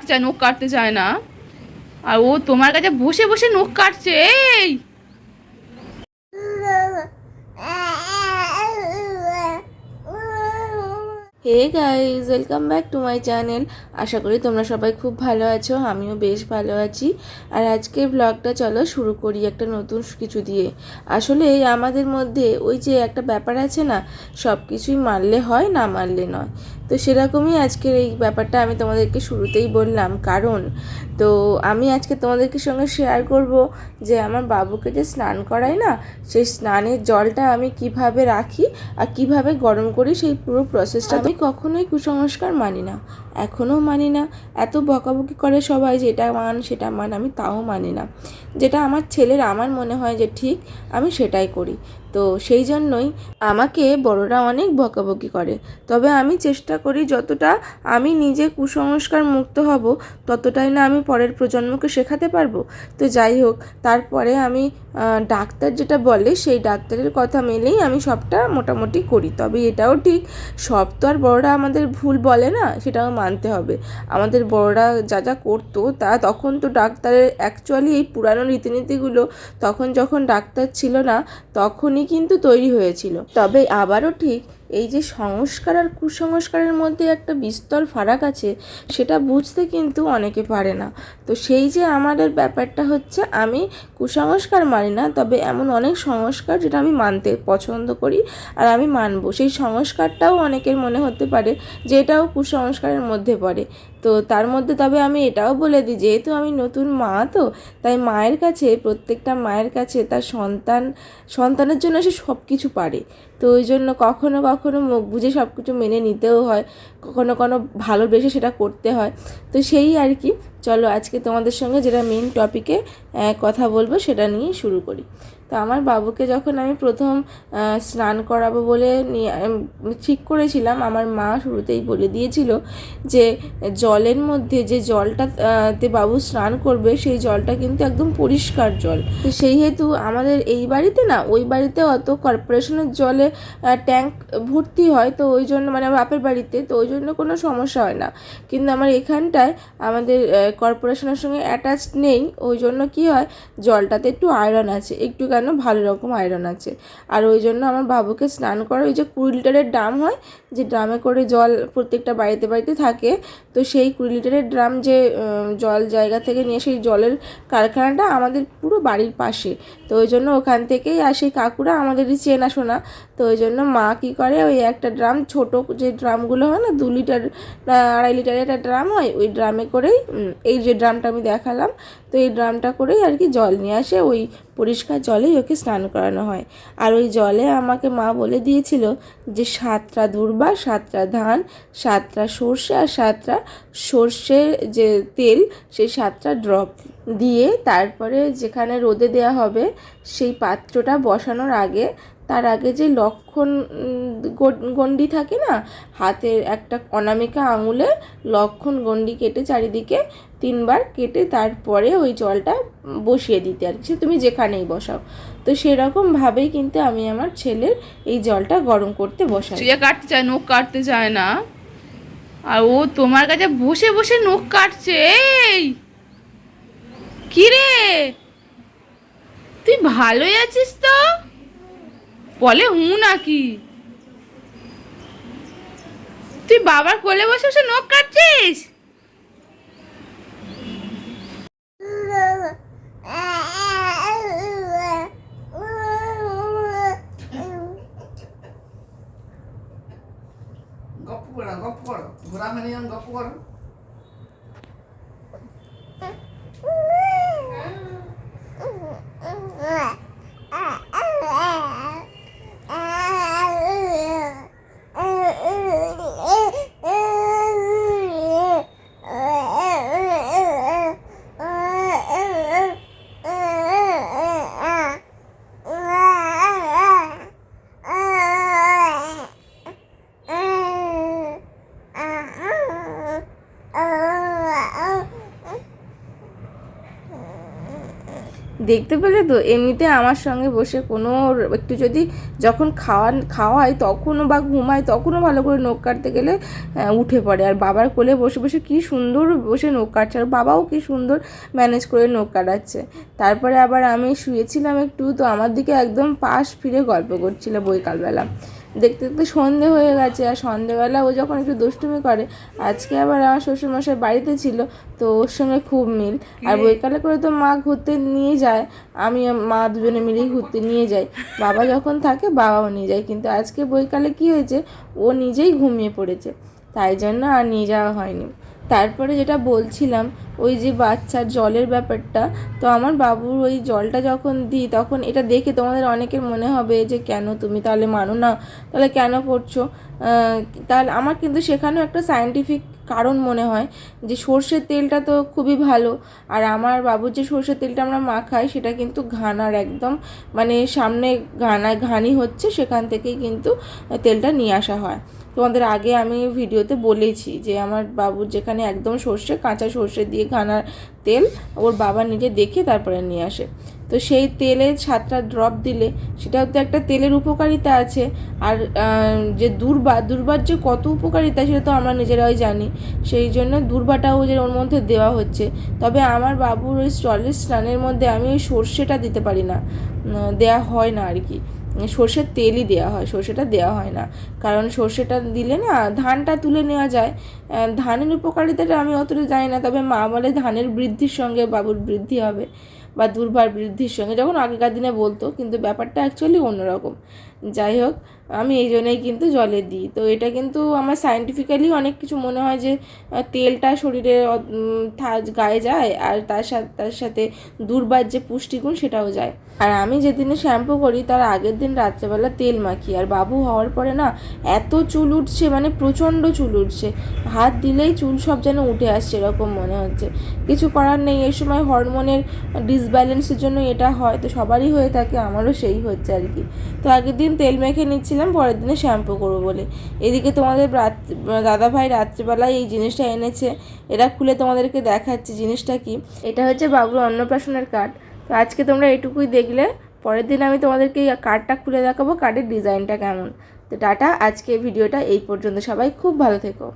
চায়, নখ কাটতে চায় না। আর ও তোমার কাছে বসে বসে নখ কাটছে। এই hey guys, welcome back to my channel. আশা করি তোমরা সবাই খুব ভালো আছো, আমিও বেশ ভালো আছি। আর আজকের ব্লগটা চলো শুরু করি একটা নতুন কিছু দিয়ে। আসলে আমাদের মধ্যে ওই যে একটা ব্যাপার আছে না, সব কিছুই মানলে হয়, না মানলে নয়। তো সেরকমই আজকের এই ব্যাপারটা আমি তোমাদেরকে শুরুতেই বললাম, কারণ তো আমি আজকে তোমাদেরকে সঙ্গে শেয়ার করব যে আমার বাবুকে যে স্নান করাই না, সেই স্নানের জলটা আমি কিভাবে রাখি আর কিভাবে গরম করি, সেই পুরো প্রসেসটা। আমি কখনোই কুসংস্কার মানি না, এখনও মানি না। এত বকাবকি করে সবাই যে এটা মান সেটা মান, আমি তাও মানি না। যেটা আমার ছেলের আমার মনে হয় যে ঠিক, আমি সেটাই করি। তো সেই জন্যই আমাকে বড়রা অনেক বকাবকি করে, তবে আমি চেষ্টা করি যতটা আমি নিজে কুসংস্কার মুক্ত হব ততটাই না আমি পরের প্রজন্মকে শেখাতে পারবো। তো যাই হোক, তারপরে আমি ডাক্তার যেটা বলে সেই ডাক্তারের কথা মেনেই আমি সবটা মোটামুটি করি। তবে এটাও ঠিক, সব তো আর বড়রা আমাদের ভুল বলে না, সেটাও মানতে হবে। আমাদের বড়রা যা যা করতো তা তখন তো ডাক্তারের অ্যাকচুয়ালি এই পুরানো রীতিনীতিগুলো তখন যখন ডাক্তার ছিল না তখনই কিন্তু তৈরি হয়েছিল। তবে আবারও ঠিক, এই যে সংস্কার আর কুসংস্কারের মধ্যে একটা বিস্তর ফারাক আছে, সেটা বুঝতে কিন্তু অনেকে পারে না। তো সেই যে আমাদের ব্যাপারটা হচ্ছে, আমি কুসংস্কার মানি না, তবে এমন অনেক সংস্কার যেটা আমি মানতে পছন্দ করি আর আমি মানবো। সেই সংস্কারটাও অনেকের মনে হতে পারে যে এটাও কুসংস্কারের মধ্যে পড়ে। তো তার মধ্যে তবে আমি এটাও বলে দিই, যেহেতু আমি নতুন মা, তো তাই মায়ের কাছে, প্রত্যেকটা মায়ের কাছে তার সন্তানের জন্য সে সব কিছু পারে। তো ওই জন্য কখনো কখনো মুখ বুঝে সব কিছু মেনে নিতেও হয়, কখনো কখনো ভালোবেসে সেটা করতে হয়। তো সেই আর কি। চলো আজকে তোমাদের সঙ্গে যেটা মেন টপিকে কথা বলবো সেটা নিয়ে শুরু করি। তো আমার বাবুকে যখন আমি প্রথম স্নান করাবো বলে ঠিক করেছিলাম, আমার মা শুরুতেই বলে দিয়েছিল যে জলের মধ্যে যে জলটা তে বাবু স্নান করবে সেই জলটা কিন্তু একদম পরিষ্কার জল। তো সেই হেতু আমাদের এই বাড়িতে না, ওই বাড়িতে অত কর্পোরেশনের জলে ট্যাঙ্ক ভর্তি হয়, তো ওই জন্য মানে আমার বাপের বাড়িতে, তো ওই জন্য কোনো সমস্যা হয় না। কিন্তু আমার এখানটায় আমাদের কর্পোরেশনের সঙ্গে অ্যাটাচড নেই, ওই জন্য কী হয়, জলটাতে একটু আয়রন আছে, একটু কেন ভালো রকম আয়রন আছে। আর ওই জন্য আমার বাবুকে স্নান করা, ওই যে 20 লিটারের ড্রাম হয়, যে ড্রামে করে জল প্রত্যেকটা বাড়িতে বাড়িতে থাকে, তো সেই 20 লিটারের ড্রাম যে জল জায়গা থেকে নিয়ে, সেই জলের কারখানাটা আমাদের পুরো বাড়ির পাশে। তো ওই জন্য ওখান থেকেই আর সেই কাকুরা আমাদেরই চেনাশোনা। তো ওই জন্য মা কী করে, ওই একটা ড্রাম, ছোটো যে ড্রামগুলো হয় না, 2 লিটার 2.5 লিটারের একটা ড্রাম হয়, ওই ড্রামে করেই, এই যে ড্রামটা আমি দেখালাম, তো এই ড্রামটা করেই আর কি জল নিয়ে আসে, ওই পরিষ্কার জলেই ওকে স্নান করানো হয়। আর ওই জলে আমাকে মা বলে দিয়েছিল যে 7টা দূর্বা, 7টা ধান, 7টা সর্ষে আর 7টা সর্ষের যে তেল, সেই 7টা ড্রপ দিয়ে তারপরে যেখানে রোদে দেওয়া হবে সেই পাত্রটা বসানোর আগে, তার আগে যে লক্ষণ গণ্ডি থাকে না, হাতের একটা অনামিকা আঙুলে লক্ষণ গণ্ডি কেটে চারিদিকে 3বার কেটে তারপরে ওই জলটা বসিয়ে দিতে, আর কি তুমি যেখানেই বসাও। তো সেরকমভাবেই কিন্তু আমি আমার ছেলের এই জলটা গরম করতে বসাই। সে কাটতে চায়, নখ কাটতে চায় না, আর ও তোমার কাছে বসে বসে নখ কাটছে। এই কি রে, তুই ভালোই আছিস তো? বলে হুঁ নাকি? তুই বাবার কোলে বসে বসে নখ কাটছিস? গপ্প করো, গপ্প করো, ঘোরা মানে গপ্প করো। দেখতে পেলে তো, এমনিতে আমার সঙ্গে বসে কোনো একটু যদি যখন খাওয়াই তখনও বা ঘুমায় তখনও ভালো করে নখ কাটতে গেলে উঠে পড়ে। আর বাবার কোলে বসে বসে কী সুন্দর বসে নখ কাটছে, আর বাবাও কী সুন্দর ম্যানেজ করে নখ কাটাচ্ছে। তারপরে আবার আমি শুয়েছিলাম একটু, তো আমার দিকে একদম পাশ ফিরে গল্প করছিল বৈকালবেলা। দেখতে দেখতে সন্ধে হয়ে গেছে, আর সন্ধেবেলা ও যখন একটু দুষ্টুমি করে, আজকে আবার আমার শ্বশুরমশাই বাড়িতে ছিল, তো ওর সঙ্গে খুব মিল। আর বৈকালে করে তো মা ঘুরতে নিয়ে যায়, আমি মা দুজনে মিলেই ঘুরতে নিয়ে যাই। বাবা যখন থাকে বাবাও নিয়ে যায়, কিন্তু আজকে বৈকালে কি হয়েছে, ও নিজেই ঘুমিয়ে পড়েছে, তাই জন্য আর নিয়ে যাওয়া হয়নি। তারপরে যেটা বলছিলাম, ওই যে বাচ্চার জলের ব্যাপারটা, তো আমার বাবুর ওই জলটা যখন দিই তখন এটা দেখে তোমাদের অনেকের মনে হবে যে কেন তুমি তাহলে মানো না, তাহলে কেন করছো। তাহলে আমার কিন্তু সেখানেও একটা সায়েন্টিফিক কারণ মনে হয়, যে সর্ষের তেলটা তো খুবই ভালো, আর আমার বাবুর যে সর্ষের তেলটা আমরা মাখাই সেটা কিন্তু ঘানার একদম মানে সামনে ঘানি হচ্ছে, সেখান থেকেই কিন্তু তেলটা নিয়ে আসা হয়। তোমাদের আগে আমি ভিডিওতে বলেছি যে আমার বাবুর যেখানে একদম কাঁচা সর্ষে দিয়ে ঘানার তেল ওর বাবা নিজে দেখে তারপরে নিয়ে আসে, তো সেই তেলে 7টা ড্রপ দিলে সেটাও তো একটা তেলের উপকারিতা আছে। আর যে দুর্বার যে কত উপকারিতা সেটা তো আমরা নিজেরাই জানি, সেই জন্য দুর্বাটাও যে ওর মধ্যে দেওয়া হচ্ছে। তবে আমার বাবুর ওই জলের স্নানের মধ্যে আমি ওই সর্ষেটা দিতে পারি না, দেওয়া হয় না আর কি, সর্ষের তেলই দেওয়া হয়, সর্ষেটা দেওয়া হয় না। কারণ সর্ষেটা দিলে না ধানটা তুলে নেওয়া যায়। ধানের উপকারিতাটা আমি অতটা জানি না, তবে মা বলে ধানের বৃদ্ধির সঙ্গে বাবুর বৃদ্ধি হবে, বা দুর্বার বৃদ্ধির সঙ্গে, যখন আগেকার দিনে বলতো, কিন্তু ব্যাপারটা অ্যাকচুয়ালি অন্যরকম। যাই হোক, আমি এই জন্যই কিন্তু জলে দিই। তো এটা কিন্তু আমার সায়েন্টিফিক্যালি অনেক কিছু মনে হয় যে তেলটা শরীরে গায়ে যায়, আর তার সাথে দুর্বার যে পুষ্টিগুণ সেটাও যায়। আর আমি যেদিনে শ্যাম্পু করি তার আগের দিন রাত্রেবেলা তেল মাখি, আর বাবু হওয়ার পরে না এত চুল উঠছে, মানে প্রচণ্ড চুল উঠছে, হাত দিলেই চুল সব যেন উঠে আসছে এরকম মনে হচ্ছে। কিছু করার নেই, এই সময় হরমোনের ডিসব্যালেন্সের জন্য এটা হয়, তো সবারই হয়ে থাকে, আমারও সেই হচ্ছে আর কি। তো আগের দিন তেল মেখে নিচ্ছিলাম পরের দিনে শ্যাম্পু করবো বলে। এদিকে তোমাদের দাদাভাই রাত্রিবেলায় এই জিনিসটা এনেছে, এটা খুলে তোমাদেরকে দেখাচ্ছি জিনিসটা কি। এটা হচ্ছে বাবুর অন্নপ্রাশনের কার্ড। তো আজকে তোমরা এটুকুই দেখলে, পরের দিন আমি তোমাদেরকে এই কার্ডটা খুলে দেখাবো, কার্ডের ডিজাইনটা কেমন। তো টাটা, আজকে ভিডিওটা এই পর্যন্ত, সবাই খুব ভালো থেকো।